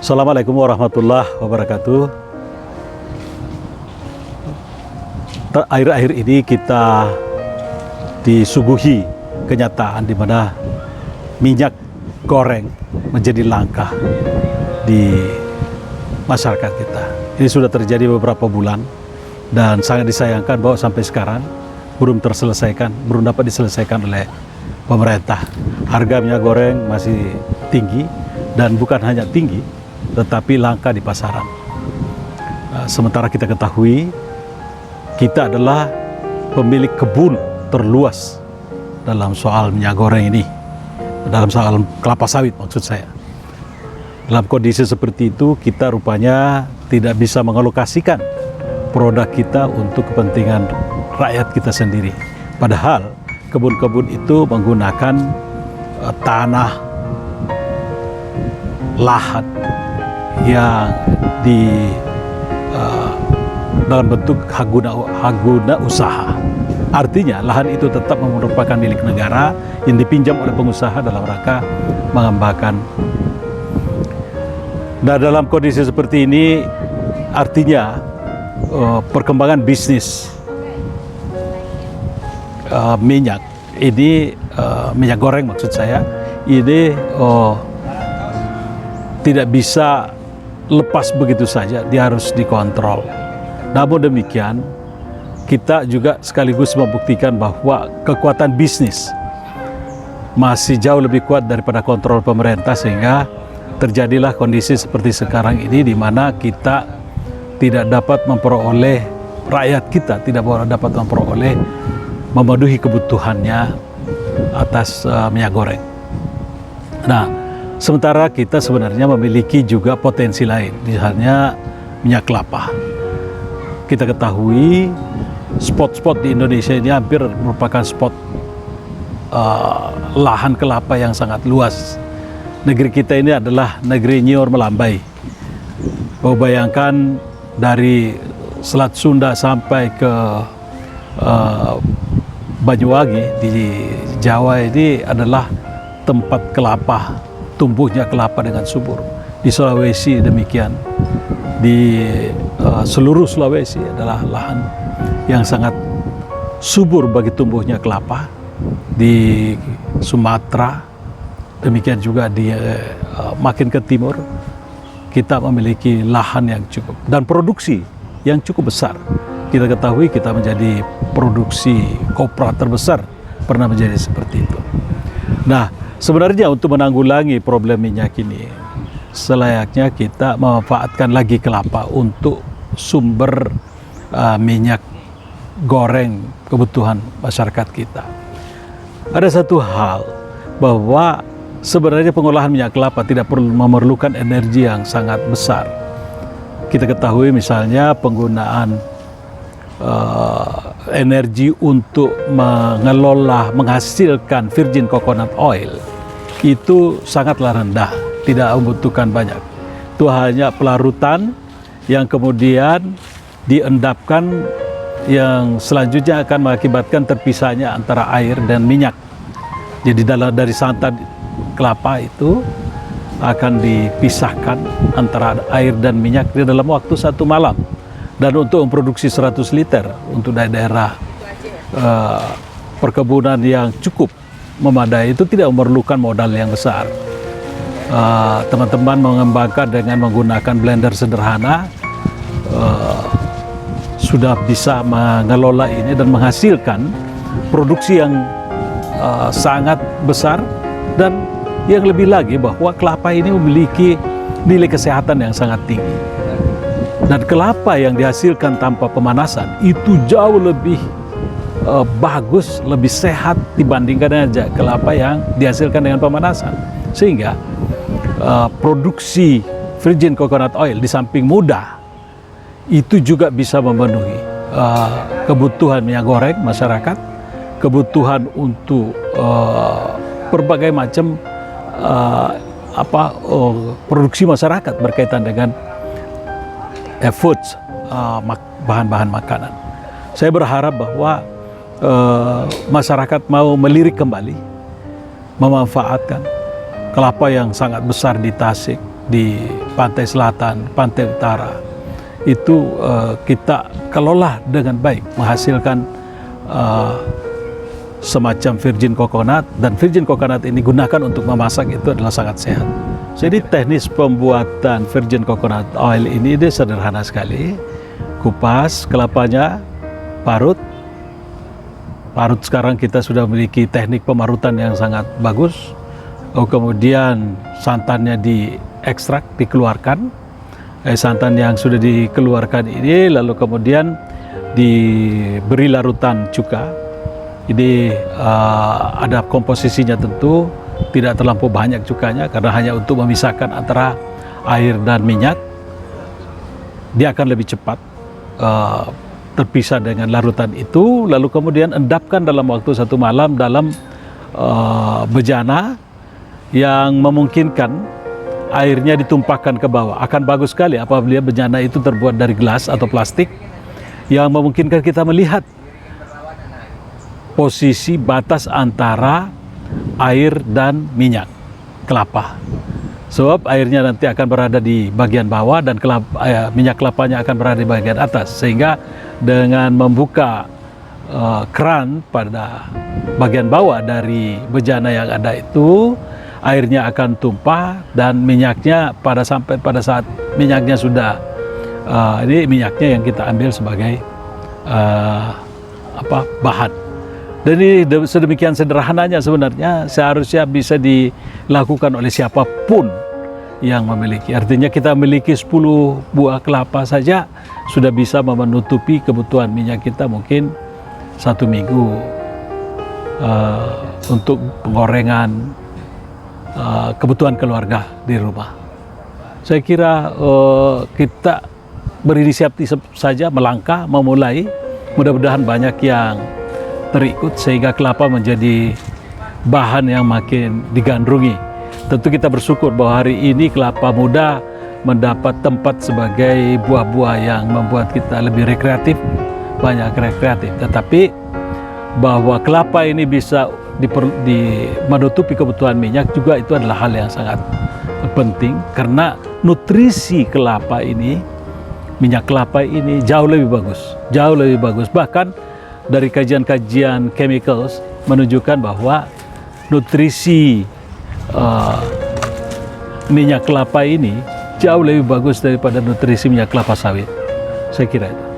Assalamualaikum warahmatullahi wabarakatuh. Akhir-akhir ini kita disuguhi kenyataan di mana minyak goreng menjadi langka di masyarakat kita. Ini sudah terjadi beberapa bulan dan sangat disayangkan bahwa sampai sekarang belum dapat diselesaikan oleh pemerintah. Harga minyak goreng masih tinggi dan bukan hanya tinggi, tetapi langka di pasaran. Sementara kita ketahui, kita adalah pemilik kebun terluas dalam soal minyak goreng ini, dalam soal kelapa sawit maksud saya. Dalam kondisi seperti itu, kita rupanya tidak bisa mengalokasikan produk kita untuk kepentingan rakyat kita sendiri. Padahal kebun-kebun itu menggunakan tanah, lahan yang dalam bentuk hak guna usaha. Artinya lahan itu tetap merupakan milik negara yang dipinjam oleh pengusaha dalam rangka mengembangkan. Nah, dalam kondisi seperti ini artinya perkembangan bisnis minyak ini, minyak goreng maksud saya, ini tidak bisa lepas begitu saja, dia harus dikontrol. Namun demikian, kita juga sekaligus membuktikan bahwa kekuatan bisnis masih jauh lebih kuat daripada kontrol pemerintah, sehingga terjadilah kondisi seperti sekarang ini di mana kita tidak dapat memperoleh, rakyat kita tidak dapat memperoleh, memenuhi kebutuhannya atas minyak goreng. Nah, sementara kita sebenarnya memiliki juga potensi lain, misalnya minyak kelapa. Kita ketahui spot-spot di Indonesia ini hampir merupakan spot lahan kelapa yang sangat luas. Negeri kita ini adalah negeri nyiur melambai. Bayangkan dari Selat Sunda sampai ke Banyuwangi di Jawa ini adalah tempat kelapa, tumbuhnya kelapa dengan subur. Di Sulawesi demikian, di seluruh Sulawesi adalah lahan yang sangat subur bagi tumbuhnya kelapa. Di Sumatera demikian juga di makin ke timur kita memiliki lahan yang cukup dan produksi yang cukup besar. Kita ketahui kita menjadi produksi kopra terbesar, pernah menjadi seperti itu. Nah, sebenarnya untuk menanggulangi problem minyak ini, selayaknya kita memanfaatkan lagi kelapa untuk sumber minyak goreng kebutuhan masyarakat kita. Ada satu hal, bahwa sebenarnya pengolahan minyak kelapa tidak perlu memerlukan energi yang sangat besar. Kita ketahui misalnya penggunaan energi untuk menghasilkan virgin coconut oil itu sangatlah rendah, tidak membutuhkan banyak. Itu hanya pelarutan yang kemudian diendapkan, yang selanjutnya akan mengakibatkan terpisahnya antara air dan minyak. Jadi dari santan kelapa itu akan dipisahkan antara air dan minyak di dalam waktu 1 malam. Dan untuk memproduksi 100 liter untuk daerah perkebunan yang cukup memadai itu tidak memerlukan modal yang besar. Teman-teman mengembangkan dengan menggunakan blender sederhana, sudah bisa mengelola ini dan menghasilkan produksi yang sangat besar. Dan yang lebih lagi bahwa kelapa ini memiliki nilai kesehatan yang sangat tinggi. Dan kelapa yang dihasilkan tanpa pemanasan itu jauh lebih bagus, lebih sehat dibandingkan aja kelapa yang dihasilkan dengan pemanasan. Sehingga produksi virgin coconut oil di samping mudah, itu juga bisa memenuhi kebutuhan minyak goreng masyarakat, kebutuhan untuk berbagai macam produksi masyarakat berkaitan dengan foods, bahan-bahan makanan. Saya berharap bahwa masyarakat mau melirik kembali, memanfaatkan kelapa yang sangat besar di Tasik, di pantai selatan, pantai utara itu kita kelola dengan baik, menghasilkan semacam virgin coconut, dan virgin coconut ini gunakan untuk memasak itu adalah sangat sehat. Jadi teknis pembuatan virgin coconut oil ini dia sederhana sekali. Kupas kelapanya, parut sekarang kita sudah memiliki teknik pemarutan yang sangat bagus. Kemudian santannya diekstrak, dikeluarkan. Santan yang sudah dikeluarkan ini lalu kemudian diberi larutan cuka. Ini ada komposisinya, tentu tidak terlampau banyak cukanya karena hanya untuk memisahkan antara air dan minyak. Dia akan lebih cepat terpisah dengan larutan itu, lalu kemudian endapkan dalam waktu 1 malam dalam bejana yang memungkinkan airnya ditumpahkan ke bawah. Akan bagus sekali apabila bejana itu terbuat dari gelas atau plastik yang memungkinkan kita melihat posisi batas antara air dan minyak kelapa. Sebab airnya nanti akan berada di bagian bawah dan minyak kelapanya akan berada di bagian atas. Sehingga dengan membuka keran pada bagian bawah dari bejana yang ada itu, airnya akan tumpah dan minyaknya pada saat minyaknya sudah ini minyaknya yang kita ambil sebagai bahan. Dan ini sedemikian sederhananya sebenarnya, seharusnya bisa dilakukan oleh siapapun yang memiliki. Artinya kita memiliki 10 buah kelapa saja sudah bisa menutupi kebutuhan minyak kita mungkin 1 minggu untuk penggorengan kebutuhan keluarga di rumah. Saya kira kita berinisiatif saja, melangkah, memulai. Mudah-mudahan banyak yang terikut sehingga kelapa menjadi bahan yang makin digandrungi. Tentu kita bersyukur bahwa hari ini kelapa muda mendapat tempat sebagai buah-buah yang membuat kita lebih rekreatif, banyak rekreatif. Tetapi bahwa kelapa ini bisa menutupi kebutuhan minyak juga, itu adalah hal yang sangat penting, karena nutrisi kelapa ini, minyak kelapa ini jauh lebih bagus. Bahkan dari kajian-kajian chemicals menunjukkan bahwa nutrisi minyak kelapa ini jauh lebih bagus daripada nutrisi minyak kelapa sawit. Saya kira itu.